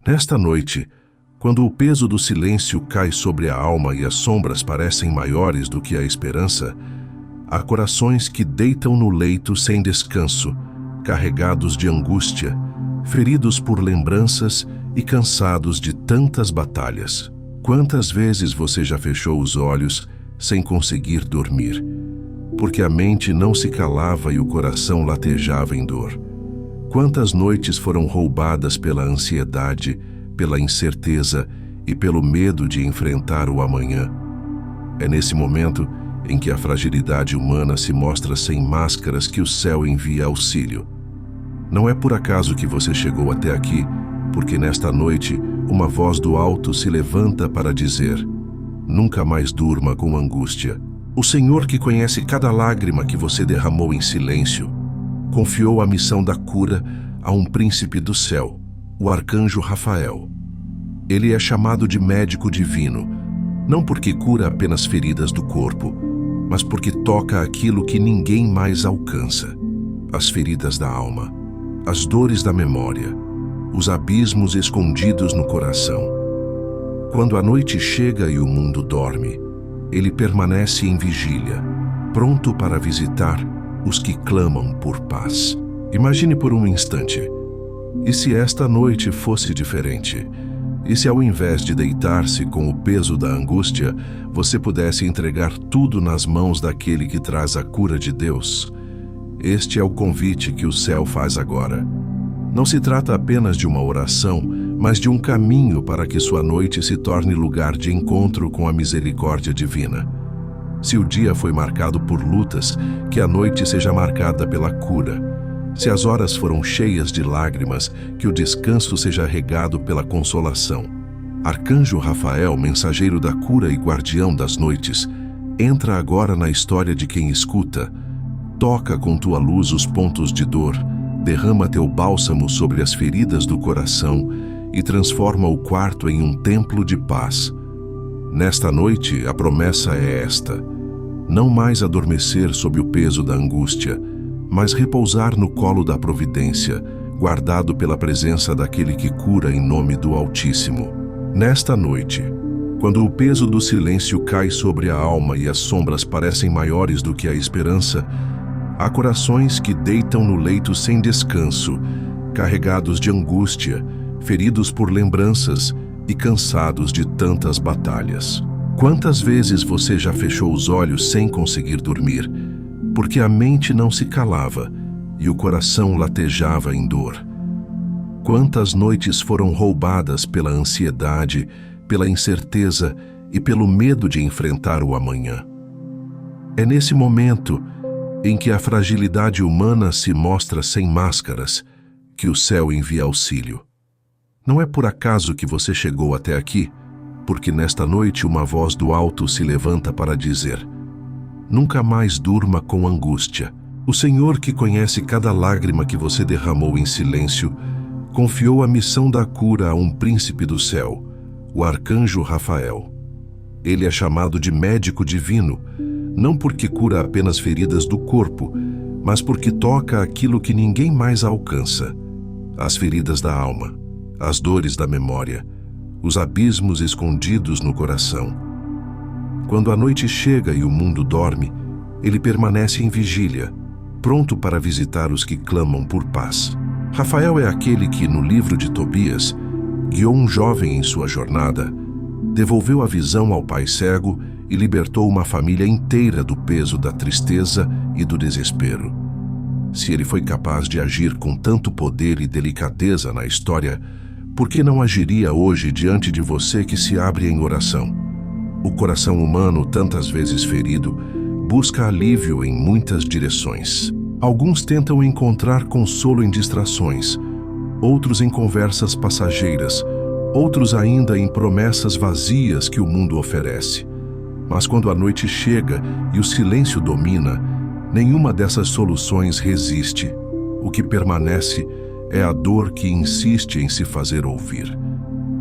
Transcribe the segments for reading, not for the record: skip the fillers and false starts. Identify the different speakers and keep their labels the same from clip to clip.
Speaker 1: Nesta noite, quando o peso do silêncio cai sobre a alma e as sombras parecem maiores do que a esperança, há corações que deitam no leito sem descanso, carregados de angústia, feridos por lembranças e cansados de tantas batalhas. Quantas vezes você já fechou os olhos sem conseguir dormir, porque a mente não se calava e o coração latejava em dor? Quantas noites foram roubadas pela ansiedade, pela incerteza e pelo medo de enfrentar o amanhã? É nesse momento em que a fragilidade humana se mostra sem máscaras que o céu envia auxílio. Não é por acaso que você chegou até aqui, porque nesta noite uma voz do alto se levanta para dizer: nunca mais durma com angústia. O Senhor, que conhece cada lágrima que você derramou em silêncio, confiou a missão da cura a um príncipe do céu, o arcanjo Rafael. Ele é chamado de médico divino, não porque cura apenas feridas do corpo, mas porque toca aquilo que ninguém mais alcança: as feridas da alma, as dores da memória, os abismos escondidos no coração. Quando a noite chega e o mundo dorme, ele permanece em vigília, pronto para visitar os que clamam por paz. Imagine por um instante, e se esta noite fosse diferente? E se ao invés de deitar-se com o peso da angústia, você pudesse entregar tudo nas mãos daquele que traz a cura de Deus? Este é o convite que o céu faz agora. Não se trata apenas de uma oração, mas de um caminho para que sua noite se torne lugar de encontro com a misericórdia divina. Se o dia foi marcado por lutas, que a noite seja marcada pela cura. Se as horas foram cheias de lágrimas, que o descanso seja regado pela consolação. Arcanjo Rafael, mensageiro da cura e guardião das noites, entra agora na história de quem escuta. Toca com tua luz os pontos de dor, derrama teu bálsamo sobre as feridas do coração e transforma o quarto em um templo de paz. Nesta noite, a promessa é esta: não mais adormecer sob o peso da angústia, mas repousar no colo da providência, guardado pela presença daquele que cura em nome do Altíssimo. Nesta noite, quando o peso do silêncio cai sobre a alma e as sombras parecem maiores do que a esperança, há corações que deitam no leito sem descanso, carregados de angústia, feridos por lembranças e cansados de tantas batalhas. Quantas vezes você já fechou os olhos sem conseguir dormir, porque a mente não se calava e o coração latejava em dor? Quantas noites foram roubadas pela ansiedade, pela incerteza e pelo medo de enfrentar o amanhã? É nesse momento em que a fragilidade humana se mostra sem máscaras que o céu envia auxílio. Não é por acaso que você chegou até aqui, porque nesta noite uma voz do alto se levanta para dizer: nunca mais durma com angústia. O Senhor, que conhece cada lágrima que você derramou em silêncio, confiou a missão da cura a um príncipe do céu, o arcanjo Rafael. Ele é chamado de médico divino, não porque cura apenas feridas do corpo, mas porque toca aquilo que ninguém mais alcança: as feridas da alma, as dores da memória, os abismos escondidos no coração. Quando a noite chega e o mundo dorme, ele permanece em vigília, pronto para visitar os que clamam por paz. Rafael é aquele que, no livro de Tobias, guiou um jovem em sua jornada, devolveu a visão ao pai cego e libertou uma família inteira do peso da tristeza e do desespero. Se ele foi capaz de agir com tanto poder e delicadeza na história, por que não agiria hoje diante de você que se abre em oração? O coração humano, tantas vezes ferido, busca alívio em muitas direções. Alguns tentam encontrar consolo em distrações, outros em conversas passageiras, outros ainda em promessas vazias que o mundo oferece. Mas quando a noite chega e o silêncio domina, nenhuma dessas soluções resiste. O que permanece é a dor que insiste em se fazer ouvir.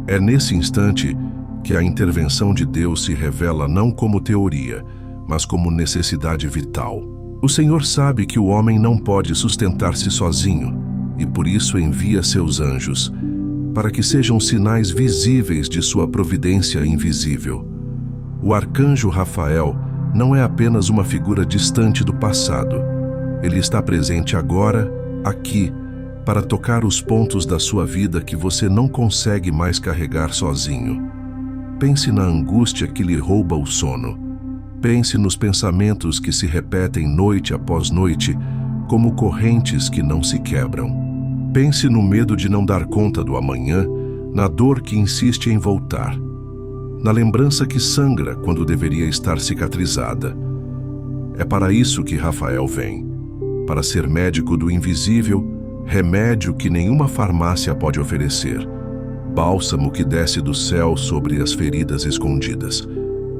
Speaker 1: É nesse instante que a intervenção de Deus se revela não como teoria, mas como necessidade vital. O Senhor sabe que o homem não pode sustentar-se sozinho, e por isso envia seus anjos. para que sejam sinais visíveis de sua providência invisível. O arcanjo Rafael não é apenas uma figura distante do passado. Ele está presente agora, aqui, para tocar os pontos da sua vida que você não consegue mais carregar sozinho. Pense na angústia que lhe rouba o sono. Pense nos pensamentos que se repetem noite após noite, como correntes que não se quebram. Pense no medo de não dar conta do amanhã, na dor que insiste em voltar, na lembrança que sangra quando deveria estar cicatrizada. É para isso que Rafael vem, para ser médico do invisível, remédio que nenhuma farmácia pode oferecer, bálsamo que desce do céu sobre as feridas escondidas.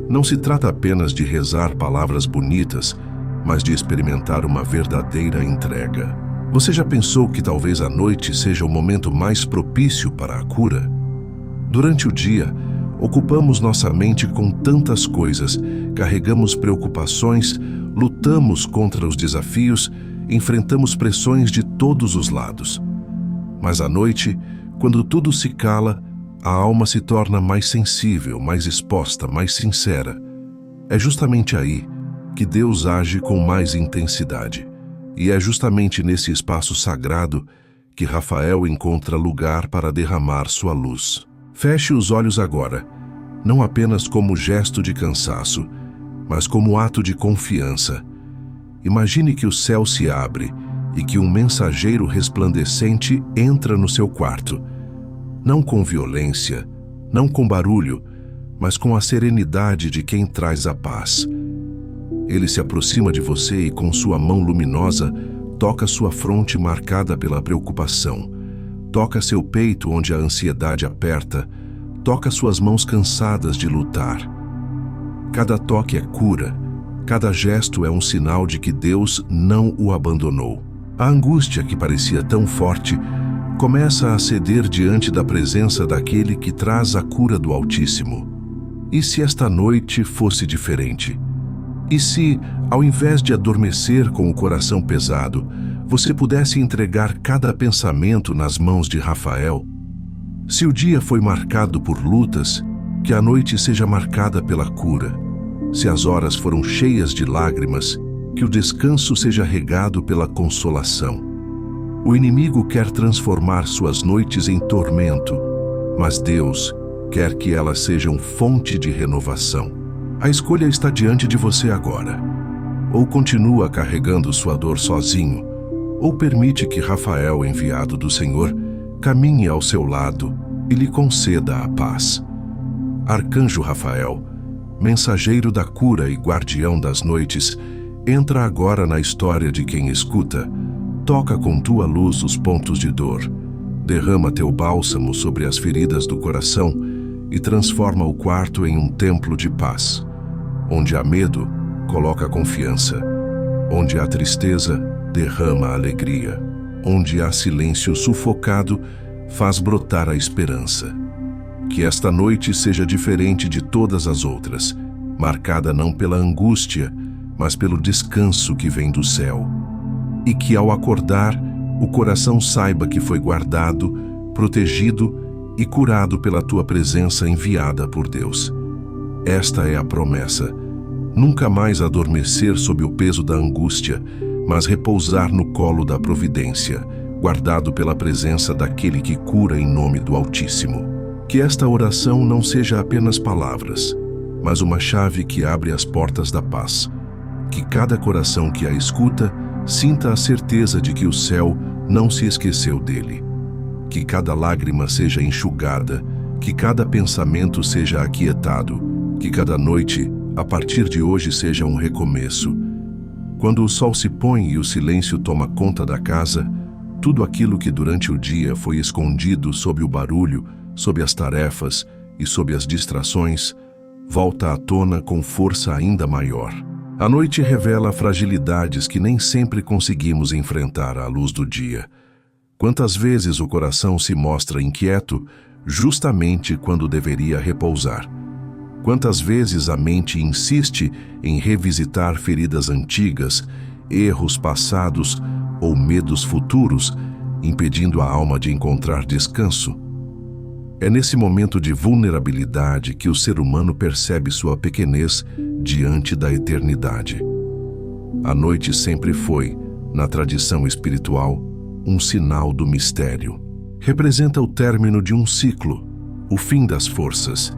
Speaker 1: Não se trata apenas de rezar palavras bonitas, mas de experimentar uma verdadeira entrega. Você já pensou que talvez a noite seja o momento mais propício para a cura? Durante o dia, ocupamos nossa mente com tantas coisas, carregamos preocupações, lutamos contra os desafios, enfrentamos pressões de todos os lados. Mas à noite, quando tudo se cala, a alma se torna mais sensível, mais exposta, mais sincera. É justamente aí que Deus age com mais intensidade. E é justamente nesse espaço sagrado que Rafael encontra lugar para derramar sua luz. Feche os olhos agora, não apenas como gesto de cansaço, mas como ato de confiança. Imagine que o céu se abre e que um mensageiro resplandecente entra no seu quarto. Não com violência, não com barulho, mas com a serenidade de quem traz a paz. Ele se aproxima de você e com sua mão luminosa toca sua fronte marcada pela preocupação. Toca seu peito onde a ansiedade aperta. Toca suas mãos cansadas de lutar. Cada toque é cura. Cada gesto é um sinal de que Deus não o abandonou. A angústia que parecia tão forte começa a ceder diante da presença daquele que traz a cura do Altíssimo. E se esta noite fosse diferente? E se, ao invés de adormecer com o coração pesado, você pudesse entregar cada pensamento nas mãos de Rafael? Se o dia foi marcado por lutas, que a noite seja marcada pela cura. Se as horas foram cheias de lágrimas, que o descanso seja regado pela consolação. O inimigo quer transformar suas noites em tormento, mas Deus quer que elas sejam fonte de renovação. A escolha está diante de você agora. Ou continua carregando sua dor sozinho, ou permite que Rafael, enviado do Senhor, caminhe ao seu lado e lhe conceda a paz. Arcanjo Rafael, mensageiro da cura e guardião das noites, entra agora na história de quem escuta. Toca com tua luz os pontos de dor. Derrama teu bálsamo sobre as feridas do coração e transforma o quarto em um templo de paz. Onde há medo, coloca confiança. Onde há tristeza, derrama alegria. Onde há silêncio sufocado, faz brotar a esperança. Que esta noite seja diferente de todas as outras, marcada não pela angústia, mas pelo descanso que vem do céu. E que ao acordar, o coração saiba que foi guardado, protegido e curado pela tua presença enviada por Deus. Esta é a promessa. Nunca mais adormecer sob o peso da angústia, mas repousar no colo da providência, guardado pela presença daquele que cura em nome do Altíssimo. Que esta oração não seja apenas palavras, mas uma chave que abre as portas da paz. Que cada coração que a escuta sinta a certeza de que o céu não se esqueceu dele. Que cada lágrima seja enxugada, que cada pensamento seja aquietado, que cada noite, a partir de hoje, seja um recomeço. Quando o sol se põe e o silêncio toma conta da casa, tudo aquilo que durante o dia foi escondido sob o barulho, sob as tarefas e sob as distrações, volta à tona com força ainda maior. A noite revela fragilidades que nem sempre conseguimos enfrentar à luz do dia. Quantas vezes o coração se mostra inquieto justamente quando deveria repousar? Quantas vezes a mente insiste em revisitar feridas antigas, erros passados ou medos futuros, impedindo a alma de encontrar descanso? É nesse momento de vulnerabilidade que o ser humano percebe sua pequenez diante da eternidade. A noite sempre foi, na tradição espiritual, um sinal do mistério. Representa o término de um ciclo, o fim das forças,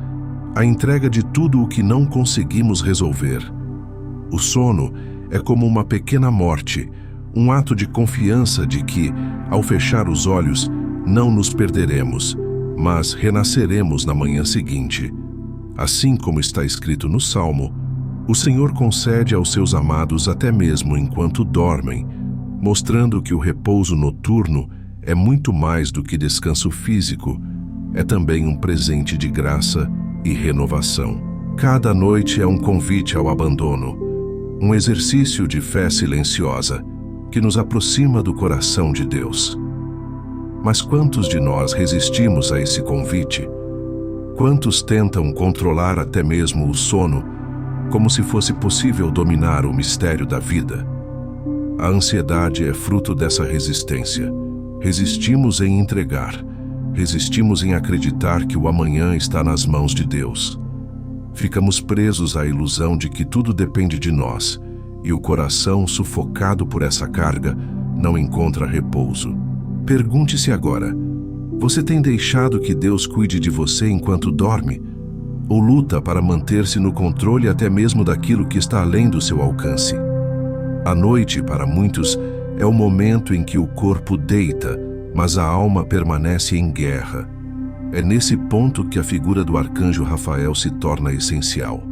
Speaker 1: a entrega de tudo o que não conseguimos resolver. O sono é como uma pequena morte, um ato de confiança de que, ao fechar os olhos, não nos perderemos, mas renasceremos na manhã seguinte. Assim como está escrito no Salmo, o Senhor concede aos seus amados até mesmo enquanto dormem, mostrando que o repouso noturno é muito mais do que descanso físico, é também um presente de graça e renovação. Cada noite é um convite ao abandono, um exercício de fé silenciosa que nos aproxima do coração de Deus. Mas quantos de nós resistimos a esse convite? Quantos tentam controlar até mesmo o sono, como se fosse possível dominar o mistério da vida? A ansiedade é fruto dessa resistência. Resistimos em entregar, resistimos em acreditar que o amanhã está nas mãos de Deus. Ficamos presos à ilusão de que tudo depende de nós, e o coração, sufocado por essa carga, não encontra repouso. Pergunte-se agora: você tem deixado que Deus cuide de você enquanto dorme? Ou luta para manter-se no controle até mesmo daquilo que está além do seu alcance? A noite, para muitos, é o momento em que o corpo deita, mas a alma permanece em guerra. É nesse ponto que a figura do arcanjo Rafael se torna essencial.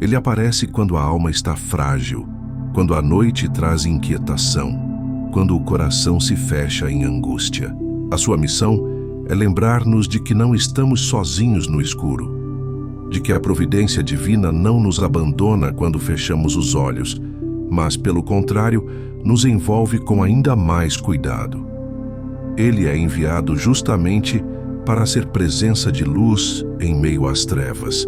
Speaker 1: Ele aparece quando a alma está frágil, quando a noite traz inquietação, quando o coração se fecha em angústia. A sua missão é lembrar-nos de que não estamos sozinhos no escuro, de que a providência divina não nos abandona quando fechamos os olhos, mas, pelo contrário, nos envolve com ainda mais cuidado. Ele é enviado justamente para ser presença de luz em meio às trevas,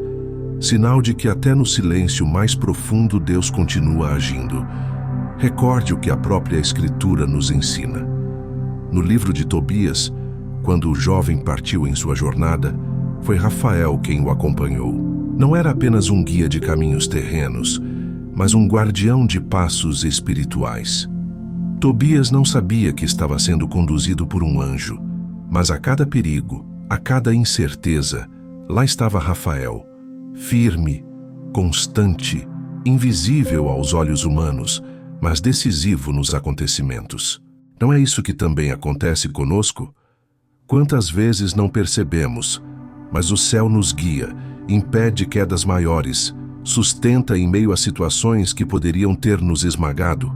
Speaker 1: sinal de que até no silêncio mais profundo Deus continua agindo. Recorde o que a própria Escritura nos ensina. No livro de Tobias, quando o jovem partiu em sua jornada, foi Rafael quem o acompanhou. Não era apenas um guia de caminhos terrenos, mas um guardião de passos espirituais. Tobias não sabia que estava sendo conduzido por um anjo, mas a cada perigo, a cada incerteza, lá estava Rafael, firme, constante, invisível aos olhos humanos, mas decisivo nos acontecimentos. Não é isso que também acontece conosco? Quantas vezes não percebemos, mas o céu nos guia, impede quedas maiores, sustenta em meio a situações que poderiam ter nos esmagado.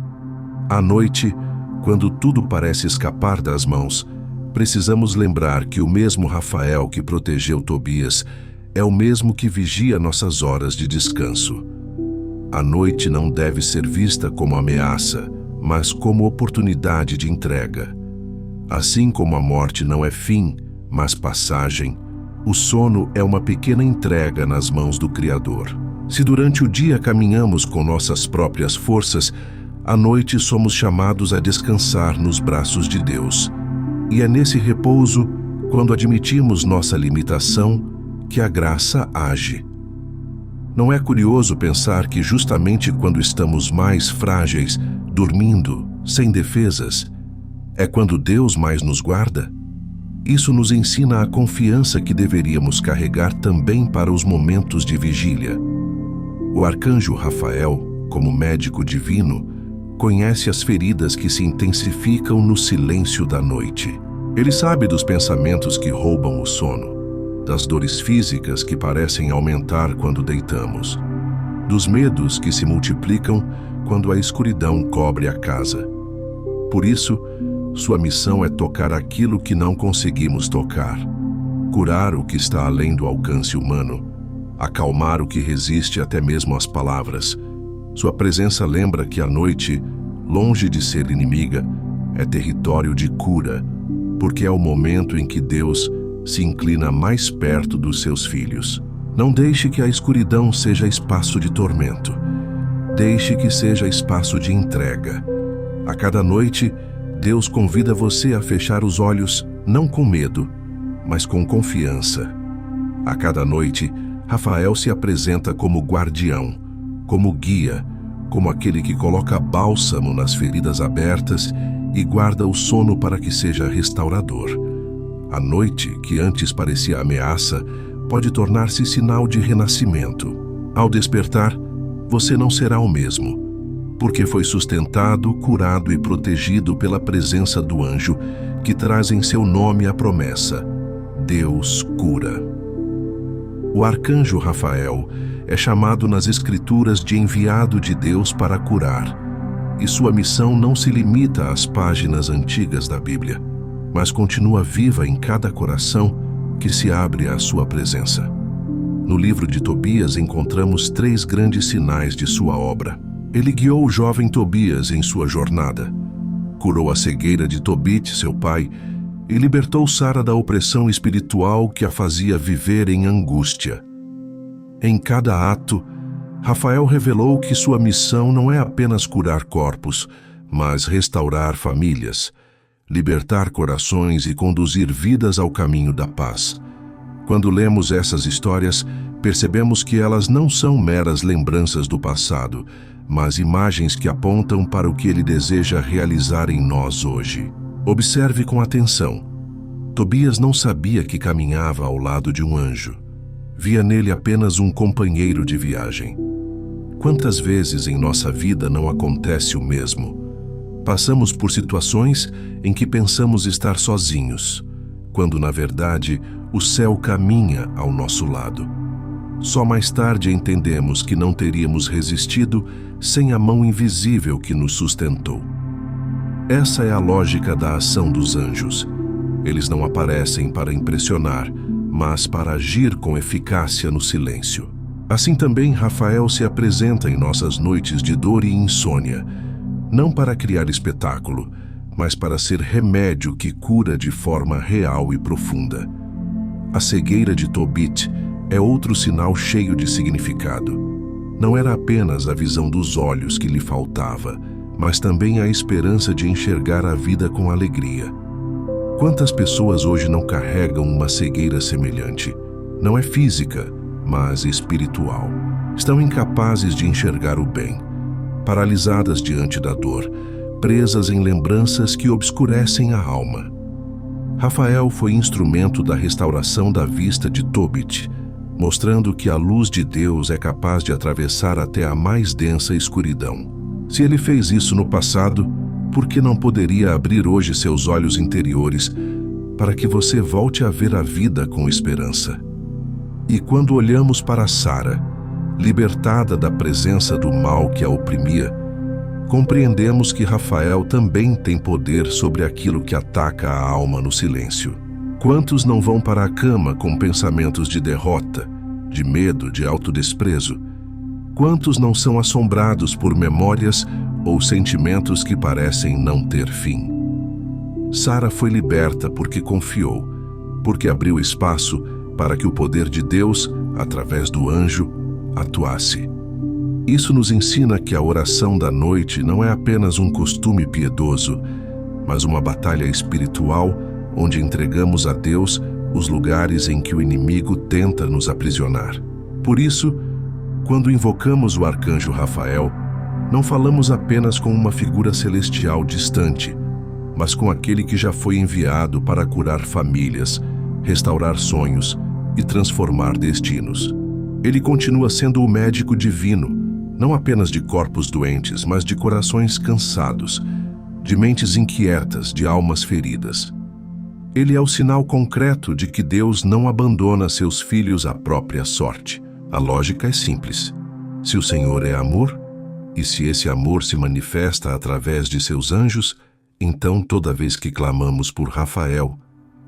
Speaker 1: À noite, quando tudo parece escapar das mãos, precisamos lembrar que o mesmo Rafael que protegeu Tobias é o mesmo que vigia nossas horas de descanso. A noite não deve ser vista como ameaça, mas como oportunidade de entrega. Assim como a morte não é fim, mas passagem, o sono é uma pequena entrega nas mãos do Criador. Se durante o dia caminhamos com nossas próprias forças, à noite somos chamados a descansar nos braços de Deus. E é nesse repouso, quando admitimos nossa limitação, que a graça age. Não é curioso pensar que justamente quando estamos mais frágeis, dormindo, sem defesas, é quando Deus mais nos guarda? Isso nos ensina a confiança que deveríamos carregar também para os momentos de vigília. O arcanjo Rafael, como médico divino, conhece as feridas que se intensificam no silêncio da noite. Ele sabe dos pensamentos que roubam o sono, das dores físicas que parecem aumentar quando deitamos, dos medos que se multiplicam quando a escuridão cobre a casa. Por isso, sua missão é tocar aquilo que não conseguimos tocar, curar o que está além do alcance humano, acalmar o que resiste até mesmo às palavras. Sua presença lembra que a noite, longe de ser inimiga, é território de cura, porque é o momento em que Deus se inclina mais perto dos seus filhos. Não deixe que a escuridão seja espaço de tormento. Deixe que seja espaço de entrega. A cada noite, Deus convida você a fechar os olhos, não com medo, mas com confiança. A cada noite, Rafael se apresenta como guardião, como guia, como aquele que coloca bálsamo nas feridas abertas e guarda o sono para que seja restaurador. A noite, que antes parecia ameaça, pode tornar-se sinal de renascimento. Ao despertar, você não será o mesmo, porque foi sustentado, curado e protegido pela presença do anjo, que traz em seu nome a promessa: Deus cura. O arcanjo Rafael é chamado nas Escrituras de enviado de Deus para curar, e sua missão não se limita às páginas antigas da Bíblia, mas continua viva em cada coração que se abre à sua presença. No livro de Tobias encontramos 3 grandes sinais de sua obra. Ele guiou o jovem Tobias em sua jornada, curou a cegueira de Tobit, seu pai, e libertou Sara da opressão espiritual que a fazia viver em angústia. Em cada ato, Rafael revelou que sua missão não é apenas curar corpos, mas restaurar famílias, libertar corações e conduzir vidas ao caminho da paz. Quando lemos essas histórias, percebemos que elas não são meras lembranças do passado, mas imagens que apontam para o que ele deseja realizar em nós hoje. Observe com atenção. Tobias não sabia que caminhava ao lado de um anjo. Via nele apenas um companheiro de viagem. Quantas vezes em nossa vida não acontece o mesmo? Passamos por situações em que pensamos estar sozinhos, quando na verdade o céu caminha ao nosso lado. Só mais tarde entendemos que não teríamos resistido sem a mão invisível que nos sustentou. Essa é a lógica da ação dos anjos. Eles não aparecem para impressionar, mas para agir com eficácia no silêncio. Assim também Rafael se apresenta em nossas noites de dor e insônia, não para criar espetáculo, mas para ser remédio que cura de forma real e profunda. A cegueira de Tobit é outro sinal cheio de significado. Não era apenas a visão dos olhos que lhe faltava, mas também a esperança de enxergar a vida com alegria. Quantas pessoas hoje não carregam uma cegueira semelhante? Não é física, mas espiritual. Estão incapazes de enxergar o bem, paralisadas diante da dor, presas em lembranças que obscurecem a alma. Rafael foi instrumento da restauração da vista de Tobit, mostrando que a luz de Deus é capaz de atravessar até a mais densa escuridão. Se ele fez isso no passado, por que não poderia abrir hoje seus olhos interiores para que você volte a ver a vida com esperança? E quando olhamos para Sara, libertada da presença do mal que a oprimia, compreendemos que Rafael também tem poder sobre aquilo que ataca a alma no silêncio. Quantos não vão para a cama com pensamentos de derrota, de medo, de autodesprezo? Quantos não são assombrados por memórias ou sentimentos que parecem não ter fim? Sara foi liberta porque confiou, porque abriu espaço para que o poder de Deus, através do anjo, atuasse. Isso nos ensina que a oração da noite não é apenas um costume piedoso, mas uma batalha espiritual onde entregamos a Deus os lugares em que o inimigo tenta nos aprisionar. Por isso, quando invocamos o arcanjo Rafael, não falamos apenas com uma figura celestial distante, mas com aquele que já foi enviado para curar famílias, restaurar sonhos e transformar destinos. Ele continua sendo o médico divino, não apenas de corpos doentes, mas de corações cansados, de mentes inquietas, de almas feridas. Ele é o sinal concreto de que Deus não abandona seus filhos à própria sorte. A lógica é simples. Se o Senhor é amor, e se esse amor se manifesta através de seus anjos, então toda vez que clamamos por Rafael,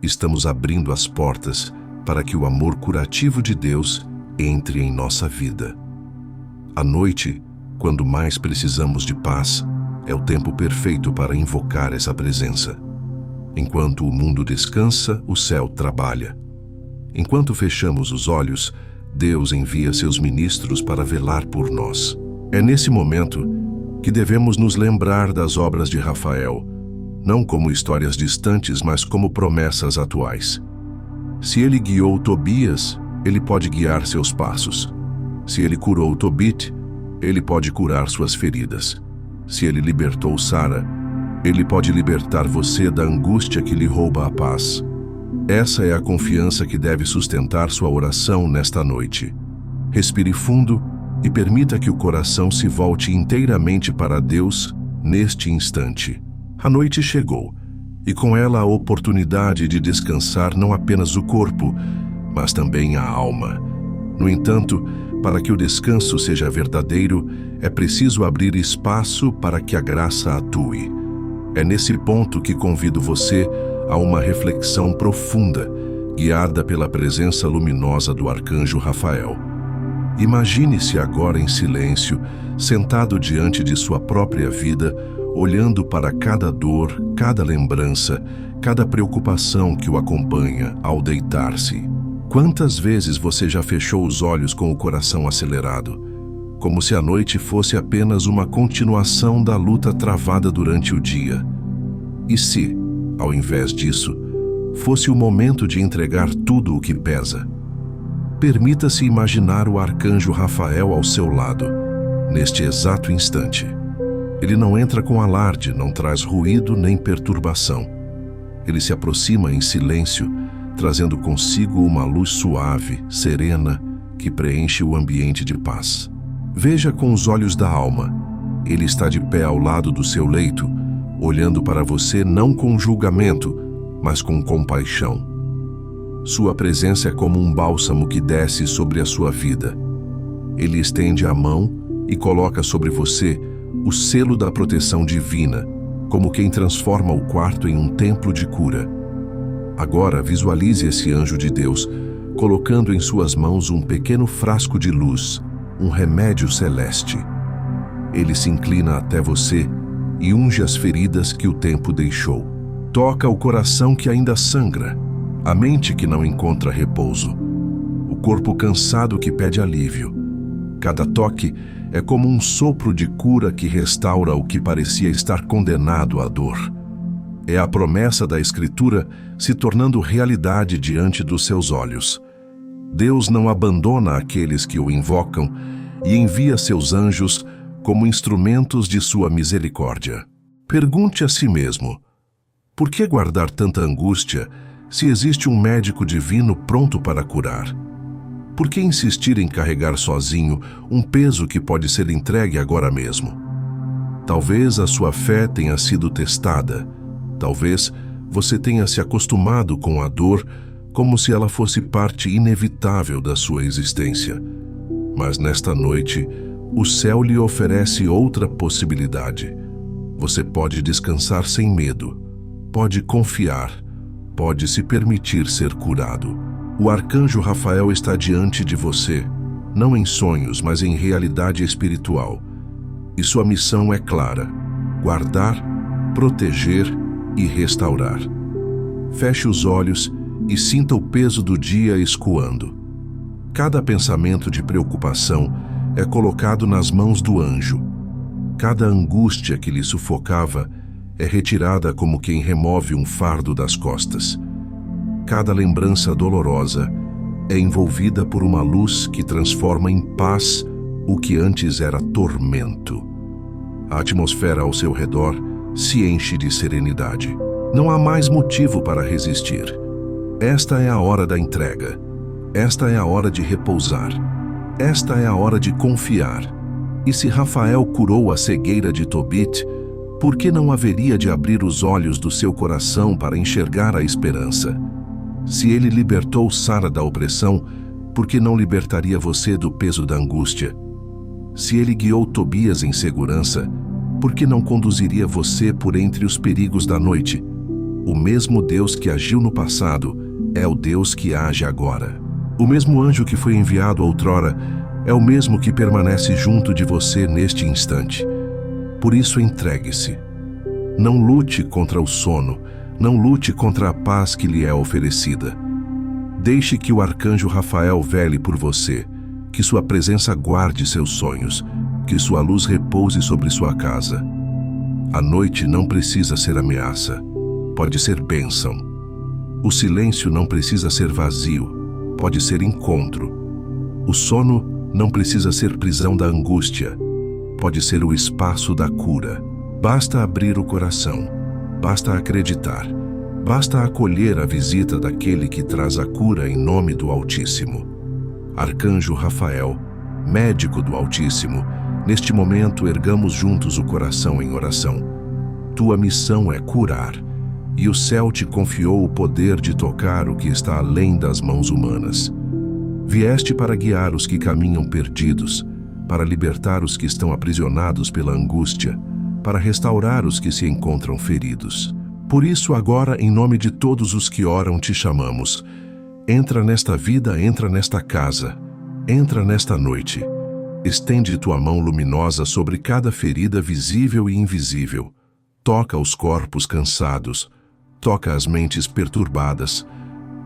Speaker 1: estamos abrindo as portas para que o amor curativo de Deus entre em nossa vida. À noite, quando mais precisamos de paz, é o tempo perfeito para invocar essa presença. Enquanto o mundo descansa, o céu trabalha. Enquanto fechamos os olhos, Deus envia seus ministros para velar por nós. É nesse momento que devemos nos lembrar das obras de Rafael, não como histórias distantes, mas como promessas atuais. Se ele guiou Tobias, ele pode guiar seus passos. Se ele curou Tobit, ele pode curar suas feridas. Se ele libertou Sara, ele pode libertar você da angústia que lhe rouba a paz. Essa é a confiança que deve sustentar sua oração nesta noite. Respire fundo e permita que o coração se volte inteiramente para Deus neste instante. A noite chegou, e com ela a oportunidade de descansar não apenas o corpo, mas também a alma. No entanto, para que o descanso seja verdadeiro, é preciso abrir espaço para que a graça atue. É nesse ponto que convido você a uma reflexão profunda, guiada pela presença luminosa do arcanjo Rafael. Imagine-se agora em silêncio, sentado diante de sua própria vida, olhando para cada dor, cada lembrança, cada preocupação que o acompanha ao deitar-se. Quantas vezes você já fechou os olhos com o coração acelerado, como se a noite fosse apenas uma continuação da luta travada durante o dia? E se, ao invés disso, fosse o momento de entregar tudo o que pesa? Permita-se imaginar o arcanjo Rafael ao seu lado, neste exato instante. Ele não entra com alarde, não traz ruído nem perturbação. Ele se aproxima em silêncio, trazendo consigo uma luz suave, serena, que preenche o ambiente de paz. Veja com os olhos da alma. Ele está de pé ao lado do seu leito, olhando para você não com julgamento, mas com compaixão. Sua presença é como um bálsamo que desce sobre a sua vida. Ele estende a mão e coloca sobre você o selo da proteção divina, como quem transforma o quarto em um templo de cura. Agora visualize esse anjo de Deus, colocando em suas mãos um pequeno frasco de luz, um remédio celeste. Ele se inclina até você e unge as feridas que o tempo deixou. Toca o coração que ainda sangra, a mente que não encontra repouso, o corpo cansado que pede alívio. Cada toque é como um sopro de cura que restaura o que parecia estar condenado à dor. É a promessa da Escritura se tornando realidade diante dos seus olhos. Deus não abandona aqueles que o invocam e envia seus anjos como instrumentos de sua misericórdia. Pergunte a si mesmo: por que guardar tanta angústia se existe um médico divino pronto para curar? Por que insistir em carregar sozinho um peso que pode ser entregue agora mesmo? Talvez a sua fé tenha sido testada. Talvez você tenha se acostumado com a dor como se ela fosse parte inevitável da sua existência. Mas nesta noite, o céu lhe oferece outra possibilidade. Você pode descansar sem medo, pode confiar, pode se permitir ser curado. O arcanjo Rafael está diante de você, não em sonhos, mas em realidade espiritual. E sua missão é clara: guardar, proteger e restaurar. Feche os olhos e sinta o peso do dia escoando. Cada pensamento de preocupação é colocado nas mãos do anjo. Cada angústia que lhe sufocava é retirada como quem remove um fardo das costas. Cada lembrança dolorosa é envolvida por uma luz que transforma em paz o que antes era tormento. A atmosfera ao seu redor se enche de serenidade. Não há mais motivo para resistir. Esta é a hora da entrega. Esta é a hora de repousar. Esta é a hora de confiar. E se Rafael curou a cegueira de Tobit, por que não haveria de abrir os olhos do seu coração para enxergar a esperança? Se ele libertou Sara da opressão, por que não libertaria você do peso da angústia? Se ele guiou Tobias em segurança, por que não conduziria você por entre os perigos da noite? O mesmo Deus que agiu no passado é o Deus que age agora. O mesmo anjo que foi enviado outrora é o mesmo que permanece junto de você neste instante. Por isso, entregue-se. Não lute contra o sono, não lute contra a paz que lhe é oferecida. Deixe que o arcanjo Rafael vele por você, que sua presença guarde seus sonhos, que sua luz repouse sobre sua casa. A noite não precisa ser ameaça, pode ser bênção. O silêncio não precisa ser vazio, pode ser encontro. O sono não precisa ser prisão da angústia, pode ser o espaço da cura. Basta abrir o coração, basta acreditar, basta acolher a visita daquele que traz a cura em nome do Altíssimo. Arcanjo Rafael, médico do Altíssimo, neste momento ergamos juntos o coração em oração. Tua missão é curar, e o céu te confiou o poder de tocar o que está além das mãos humanas. Vieste para guiar os que caminham perdidos, para libertar os que estão aprisionados pela angústia, para restaurar os que se encontram feridos. Por isso agora, em nome de todos os que oram, te chamamos. Entra nesta vida, entra nesta casa, entra nesta noite. Estende tua mão luminosa sobre cada ferida visível e invisível. Toca os corpos cansados, toca as mentes perturbadas,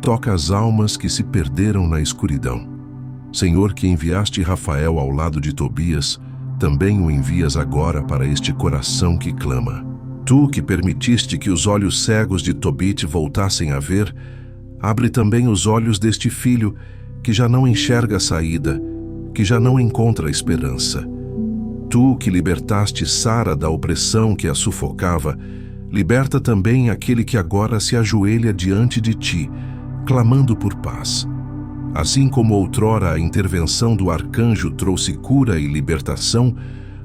Speaker 1: toca as almas que se perderam na escuridão. Senhor, que enviaste Rafael ao lado de Tobias, também o envias agora para este coração que clama. Tu que permitiste que os olhos cegos de Tobit voltassem a ver, abre também os olhos deste filho que já não enxerga a saída, que já não encontra esperança. Tu que libertaste Sara da opressão que a sufocava, liberta também aquele que agora se ajoelha diante de ti, clamando por paz. Assim como outrora a intervenção do arcanjo trouxe cura e libertação,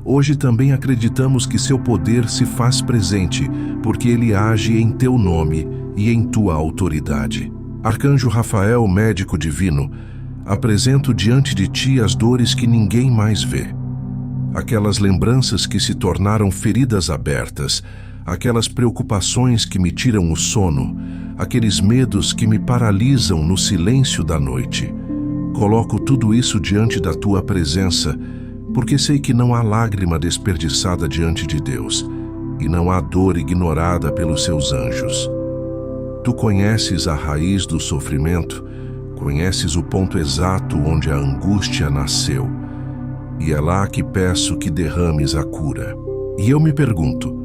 Speaker 1: hoje também acreditamos que seu poder se faz presente, porque ele age em teu nome e em tua autoridade. Arcanjo Rafael, médico divino, apresento diante de ti as dores que ninguém mais vê. Aquelas lembranças que se tornaram feridas abertas, aquelas preocupações que me tiram o sono, aqueles medos que me paralisam no silêncio da noite. Coloco tudo isso diante da tua presença, porque sei que não há lágrima desperdiçada diante de Deus, e não há dor ignorada pelos seus anjos. Tu conheces a raiz do sofrimento, conheces o ponto exato onde a angústia nasceu, e é lá que peço que derrames a cura. E eu me pergunto,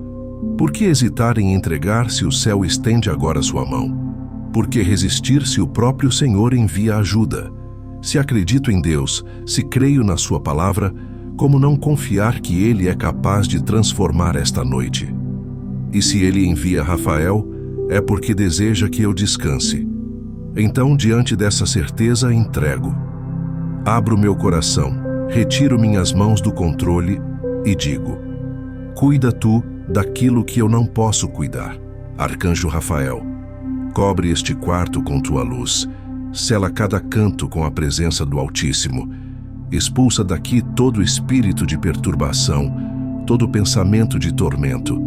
Speaker 1: por que hesitar em entregar se o céu estende agora sua mão? Por que resistir se o próprio Senhor envia ajuda? Se acredito em Deus, se creio na sua palavra, como não confiar que Ele é capaz de transformar esta noite? E se Ele envia Rafael, é porque deseja que eu descanse. Então, diante dessa certeza, entrego. Abro meu coração, retiro minhas mãos do controle e digo: cuida tu daquilo que eu não posso cuidar. Arcanjo Rafael, cobre este quarto com tua luz, sela cada canto com a presença do Altíssimo, expulsa daqui todo espírito de perturbação, todo pensamento de tormento,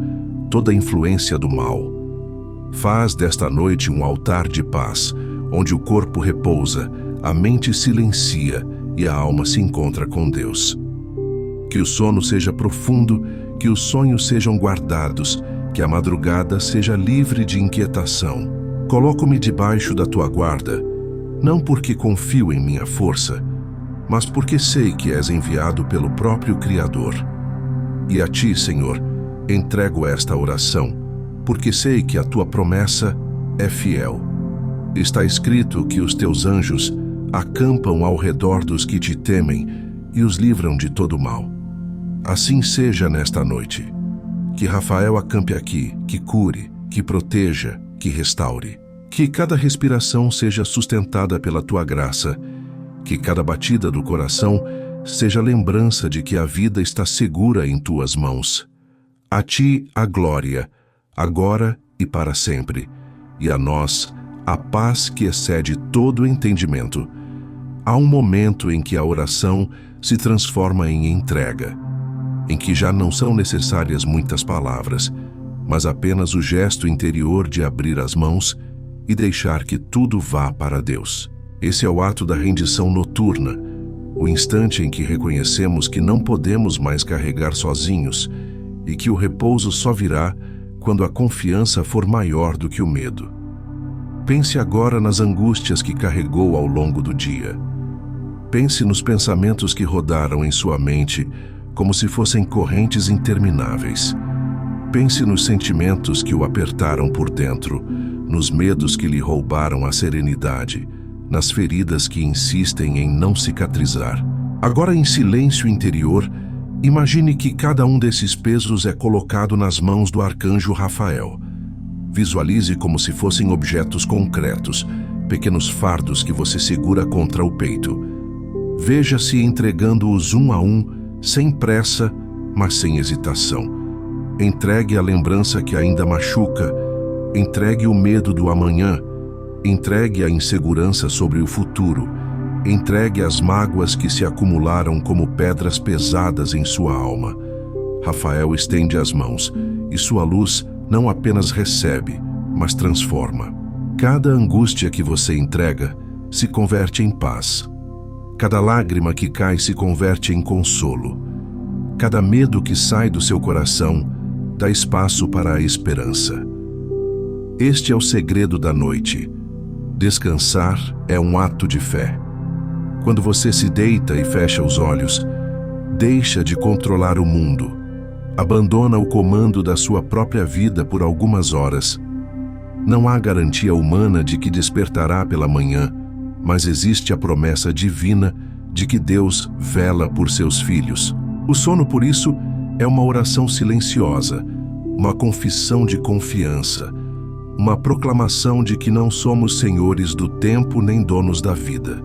Speaker 1: toda influência do mal. Faz desta noite um altar de paz, onde o corpo repousa, a mente silencia e a alma se encontra com Deus. Que o sono seja profundo, que os sonhos sejam guardados, que a madrugada seja livre de inquietação. Coloco-me debaixo da tua guarda, não porque confio em minha força, mas porque sei que és enviado pelo próprio Criador. E a ti, Senhor, entrego esta oração, porque sei que a tua promessa é fiel. Está escrito que os teus anjos acampam ao redor dos que te temem e os livram de todo mal. Assim seja nesta noite. Que Rafael acampe aqui, que cure, que proteja, que restaure. Que cada respiração seja sustentada pela tua graça. Que cada batida do coração seja lembrança de que a vida está segura em tuas mãos. A ti a glória, agora e para sempre. E a nós a paz que excede todo entendimento. Há um momento em que a oração se transforma em entrega, em que já não são necessárias muitas palavras, mas apenas o gesto interior de abrir as mãos e deixar que tudo vá para Deus. Esse é o ato da rendição noturna, o instante em que reconhecemos que não podemos mais carregar sozinhos e que o repouso só virá quando a confiança for maior do que o medo. Pense agora nas angústias que carregou ao longo do dia. Pense nos pensamentos que rodaram em sua mente como se fossem correntes intermináveis. Pense nos sentimentos que o apertaram por dentro, nos medos que lhe roubaram a serenidade, nas feridas que insistem em não cicatrizar. Agora, em silêncio interior, imagine que cada um desses pesos é colocado nas mãos do arcanjo Rafael. Visualize como se fossem objetos concretos, pequenos fardos que você segura contra o peito. Veja-se entregando-os um a um, sem pressa, mas sem hesitação. Entregue a lembrança que ainda machuca, entregue o medo do amanhã, entregue a insegurança sobre o futuro, entregue as mágoas que se acumularam como pedras pesadas em sua alma. Rafael estende as mãos, e sua luz não apenas recebe, mas transforma. Cada angústia que você entrega se converte em paz. Cada lágrima que cai se converte em consolo. Cada medo que sai do seu coração dá espaço para a esperança. Este é o segredo da noite. Descansar é um ato de fé. Quando você se deita e fecha os olhos, deixa de controlar o mundo. Abandona o comando da sua própria vida por algumas horas. Não há garantia humana de que despertará pela manhã, mas existe a promessa divina de que Deus vela por seus filhos. O sono, por isso, é uma oração silenciosa, uma confissão de confiança, uma proclamação de que não somos senhores do tempo nem donos da vida.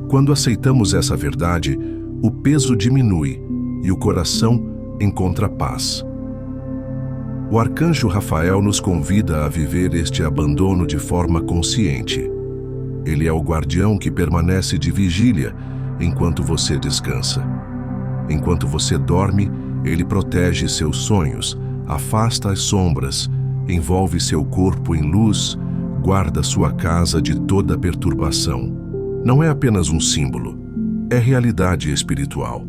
Speaker 1: Quando aceitamos essa verdade, o peso diminui e o coração encontra paz. O arcanjo Rafael nos convida a viver este abandono de forma consciente. Ele é o guardião que permanece de vigília enquanto você descansa. Enquanto você dorme, ele protege seus sonhos, afasta as sombras, envolve seu corpo em luz, guarda sua casa de toda perturbação. Não é apenas um símbolo, é realidade espiritual.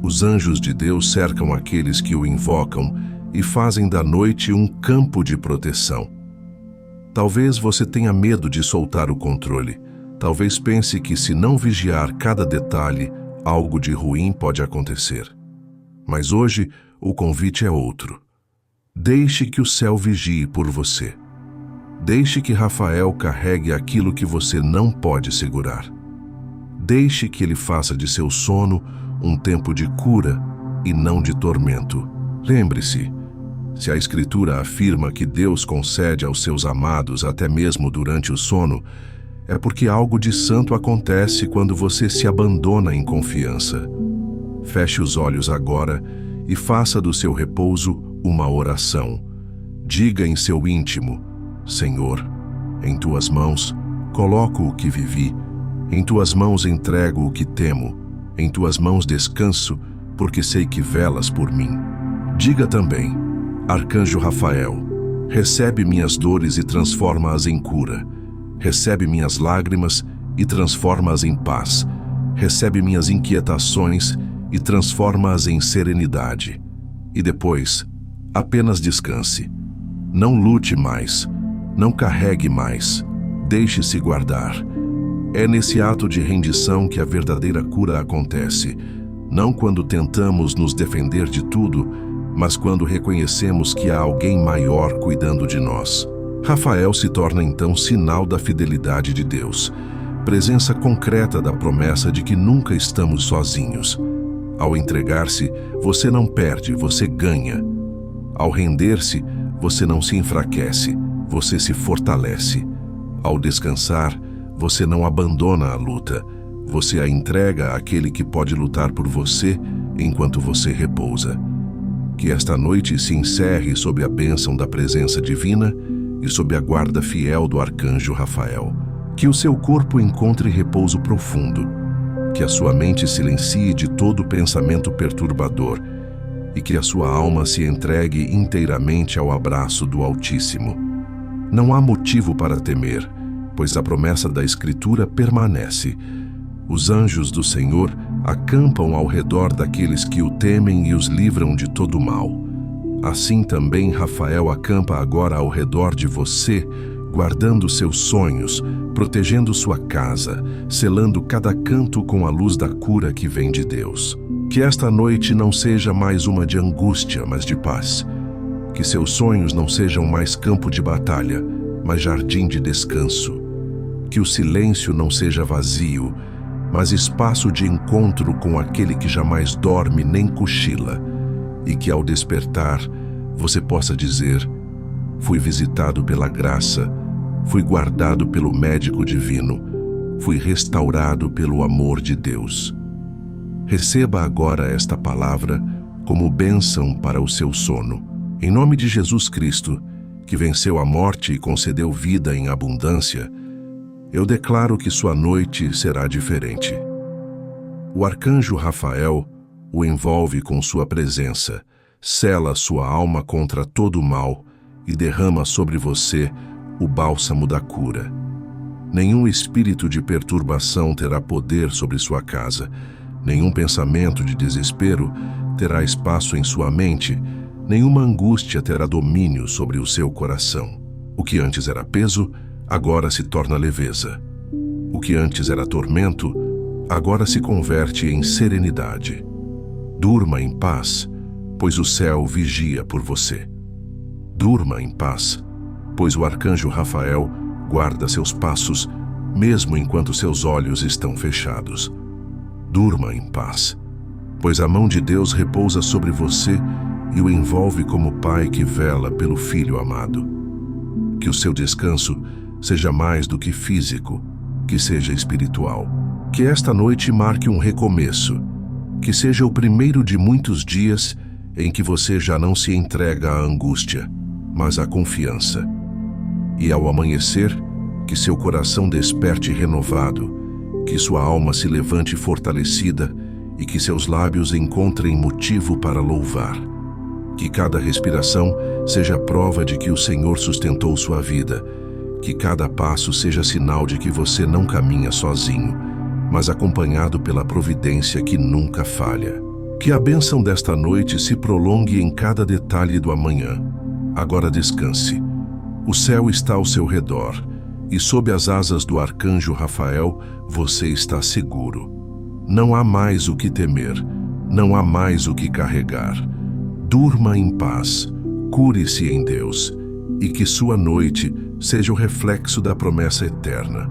Speaker 1: Os anjos de Deus cercam aqueles que o invocam e fazem da noite um campo de proteção. Talvez você tenha medo de soltar o controle. Talvez pense que se não vigiar cada detalhe, algo de ruim pode acontecer. Mas hoje, o convite é outro. Deixe que o céu vigie por você. Deixe que Rafael carregue aquilo que você não pode segurar. Deixe que ele faça de seu sono um tempo de cura e não de tormento. Lembre-se, se a Escritura afirma que Deus concede aos seus amados até mesmo durante o sono, é porque algo de santo acontece quando você se abandona em confiança. Feche os olhos agora e faça do seu repouso uma oração. Diga em seu íntimo: Senhor, em tuas mãos coloco o que vivi, em tuas mãos entrego o que temo, em tuas mãos descanso, porque sei que velas por mim. Diga também: Arcanjo Rafael, recebe minhas dores e transforma-as em cura. Recebe minhas lágrimas e transforma-as em paz. Recebe minhas inquietações e transforma-as em serenidade. E depois, apenas descanse. Não lute mais. Não carregue mais. Deixe-se guardar. É nesse ato de rendição que a verdadeira cura acontece. Não quando tentamos nos defender de tudo, mas quando reconhecemos que há alguém maior cuidando de nós. Rafael se torna então sinal da fidelidade de Deus, presença concreta da promessa de que nunca estamos sozinhos. Ao entregar-se, você não perde, você ganha. Ao render-se, você não se enfraquece, você se fortalece. Ao descansar, você não abandona a luta, você a entrega àquele que pode lutar por você enquanto você repousa. Que esta noite se encerre sob a bênção da presença divina e sob a guarda fiel do arcanjo Rafael. Que o seu corpo encontre repouso profundo, que a sua mente silencie de todo pensamento perturbador e que a sua alma se entregue inteiramente ao abraço do Altíssimo. Não há motivo para temer, pois a promessa da Escritura permanece. Os anjos do Senhor acampam ao redor daqueles que o temem e os livram de todo mal. Assim também Rafael acampa agora ao redor de você, guardando seus sonhos, protegendo sua casa, selando cada canto com a luz da cura que vem de Deus. Que esta noite não seja mais uma de angústia, mas de paz. Que seus sonhos não sejam mais campo de batalha, mas jardim de descanso. Que o silêncio não seja vazio, mas espaço de encontro com aquele que jamais dorme nem cochila, e que ao despertar você possa dizer: fui visitado pela graça, fui guardado pelo médico divino, fui restaurado pelo amor de Deus. Receba agora esta palavra como bênção para o seu sono. Em nome de Jesus Cristo, que venceu a morte e concedeu vida em abundância, eu declaro que sua noite será diferente. O arcanjo Rafael o envolve com sua presença, sela sua alma contra todo o mal e derrama sobre você o bálsamo da cura. Nenhum espírito de perturbação terá poder sobre sua casa, nenhum pensamento de desespero terá espaço em sua mente, nenhuma angústia terá domínio sobre o seu coração. O que antes era peso, agora se torna leveza. O que antes era tormento, agora se converte em serenidade. Durma em paz, pois o céu vigia por você. Durma em paz, pois o arcanjo Rafael guarda seus passos, mesmo enquanto seus olhos estão fechados. Durma em paz, pois a mão de Deus repousa sobre você e o envolve como pai que vela pelo filho amado. Que o seu descanso seja mais do que físico, que seja espiritual. Que esta noite marque um recomeço, que seja o primeiro de muitos dias em que você já não se entrega à angústia, mas à confiança. E ao amanhecer, que seu coração desperte renovado, que sua alma se levante fortalecida e que seus lábios encontrem motivo para louvar. Que cada respiração seja prova de que o Senhor sustentou sua vida, que cada passo seja sinal de que você não caminha sozinho, mas acompanhado pela providência que nunca falha. Que a bênção desta noite se prolongue em cada detalhe do amanhã. Agora descanse. O céu está ao seu redor, e sob as asas do arcanjo Rafael você está seguro. Não há mais o que temer, não há mais o que carregar. Durma em paz, cure-se em Deus, e que sua noite seja o reflexo da promessa eterna.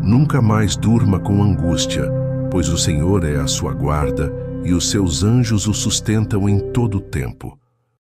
Speaker 1: Nunca mais durma com angústia, pois o Senhor é a sua guarda e os seus anjos o sustentam em todo o tempo.